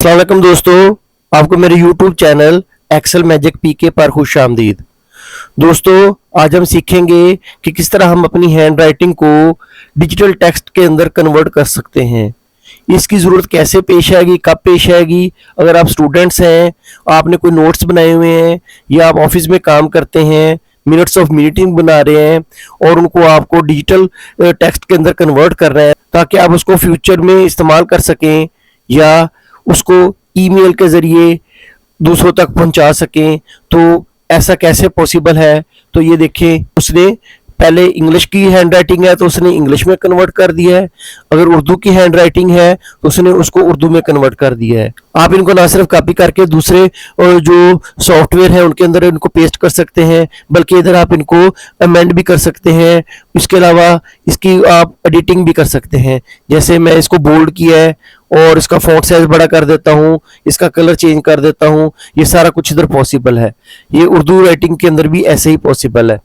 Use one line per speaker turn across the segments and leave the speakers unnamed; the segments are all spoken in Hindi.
अस्सलाम वालेकुम दोस्तों, आपको मेरे YouTube चैनल एक्सेल मैजिक पीके पर खुश आमदीद। दोस्तों, आज हम सीखेंगे कि किस तरह हम अपनी हैंड राइटिंग को डिजिटल टेक्स्ट के अंदर कन्वर्ट कर सकते हैं। इसकी ज़रूरत कैसे पेश आएगी, कब पेश आएगी? अगर आप स्टूडेंट्स हैं, आपने कोई नोट्स बनाए हुए हैं या आप ऑफिस में काम करते हैं, मिनट्स ऑफ मीटिंग बना रहे हैं और उनको आपको डिजिटल टेक्स्ट के अंदर कन्वर्ट करना है ताकि आप उसको फ्यूचर में इस्तेमाल कर सकें या उसको ईमेल के ज़रिए दूसरों तक पहुंचा सकें। तो ऐसा कैसे पॉसिबल है? तो ये देखें, उसने पहले इंग्लिश की हैंड राइटिंग है तो उसने इंग्लिश में कन्वर्ट कर दिया है। अगर उर्दू की हैंड राइटिंग है तो उसने उसको उर्दू में कन्वर्ट कर दिया है। आप इनको ना सिर्फ कॉपी करके दूसरे जो सॉफ्टवेयर है उनके अंदर इनको पेस्ट कर सकते हैं, बल्कि इधर आप इनको अमेंड भी कर सकते हैं। इसके अलावा इसकी आप एडिटिंग भी कर सकते हैं। जैसे मैं इसको बोल्ड किया है और इसका फॉन्ट साइज बड़ा कर देता हूँ, इसका कलर चेंज कर देता हूँ। ये सारा कुछ इधर पॉसिबल है। ये उर्दू राइटिंग के अंदर भी ऐसे ही पॉसिबल है।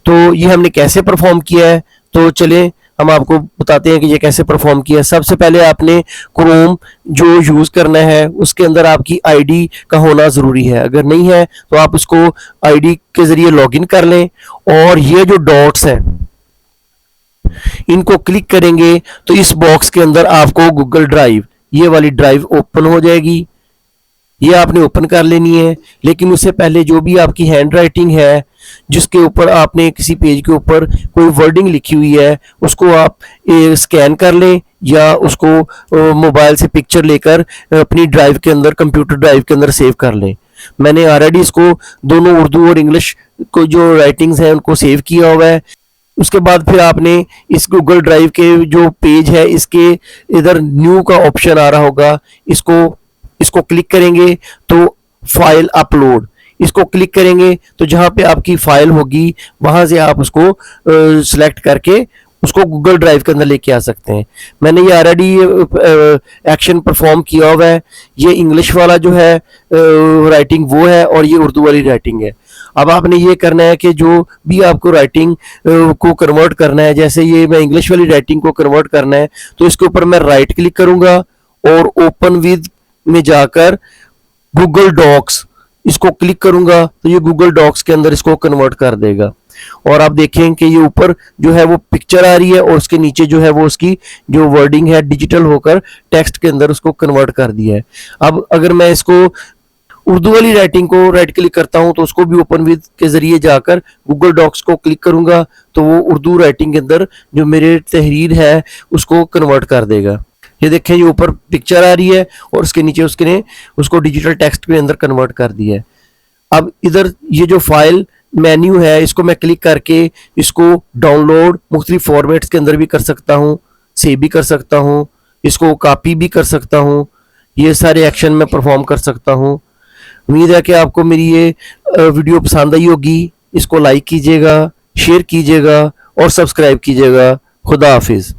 तो ये हमने कैसे परफॉर्म किया है, तो चले हम आपको बताते हैं कि ये कैसे परफॉर्म किया है। सबसे पहले आपने क्रोम जो यूज़ करना है उसके अंदर आपकी आईडी का होना ज़रूरी है। अगर नहीं है तो आप उसको आईडी के ज़रिए लॉगिन कर लें और ये जो डॉट्स हैं इनको क्लिक करेंगे तो इस बॉक्स के अंदर आपको गूगल ड्राइव, ये वाली ड्राइव ओपन हो जाएगी। ये आपने ओपन कर लेनी है, लेकिन उससे पहले जो भी आपकी हैंड राइटिंग है जिसके ऊपर आपने किसी पेज के ऊपर कोई वर्डिंग लिखी हुई है उसको आप स्कैन कर लें या उसको मोबाइल से पिक्चर लेकर अपनी ड्राइव के अंदर, कंप्यूटर ड्राइव के अंदर सेव कर लें। मैंने ऑलरेडी इसको दोनों उर्दू और इंग्लिश को जो राइटिंग्स हैं उनको सेव किया हुआ है। उसके बाद फिर आपने इस गूगल ड्राइव के जो पेज है इसके इधर न्यू का ऑप्शन आ रहा होगा, इसको क्लिक करेंगे तो फाइल अपलोड, इसको क्लिक करेंगे तो जहां पे आपकी फाइल होगी वहां से आप उसको सिलेक्ट करके उसको गूगल ड्राइव के अंदर लेके आ सकते हैं। मैंने ये ऑलरेडी एक्शन परफॉर्म किया हुआ है। ये इंग्लिश वाला जो है राइटिंग वो है और ये उर्दू वाली राइटिंग है। अब आपने ये करना है कि जो भी आपको राइटिंग को कन्वर्ट करना है, जैसे ये मैं इंग्लिश वाली राइटिंग को कन्वर्ट करना है तो इसके ऊपर मैं राइट क्लिक करूंगा और ओपन विद में जाकर गूगल डॉक्स इसको क्लिक करूंगा तो ये गूगल डॉक्स के अंदर इसको कन्वर्ट कर देगा। और आप देखें कि ये ऊपर जो है वो पिक्चर आ रही है और उसके नीचे जो है वो उसकी जो वर्डिंग है डिजिटल होकर टेक्स्ट के अंदर उसको कन्वर्ट कर दिया है। अब अगर मैं इसको उर्दू वाली राइटिंग को राइट क्लिक करता हूं तो उसको भी ओपन विद के जरिए जाकर गूगल डॉक्स को क्लिक करूंगा तो वो उर्दू राइटिंग के अंदर जो मेरे तहरीर है उसको कन्वर्ट कर देगा। ये देखें, ये ऊपर पिक्चर आ रही है और उसके नीचे उसने उसको डिजिटल टेक्स्ट के अंदर कन्वर्ट कर दिया है। अब इधर ये जो फाइल मेन्यू है इसको मैं क्लिक करके इसको डाउनलोड मुख्तलिफ फॉर्मेट्स के अंदर भी कर सकता हूँ, सेव भी कर सकता हूँ, इसको कॉपी भी कर सकता हूँ। ये सारे एक्शन मैं परफॉर्म कर सकता हूँ। उम्मीद है कि आपको मेरी ये वीडियो पसंद आई होगी। इसको लाइक कीजिएगा, शेयर कीजिएगा और सब्सक्राइब कीजिएगा। खुदा हाफिज़।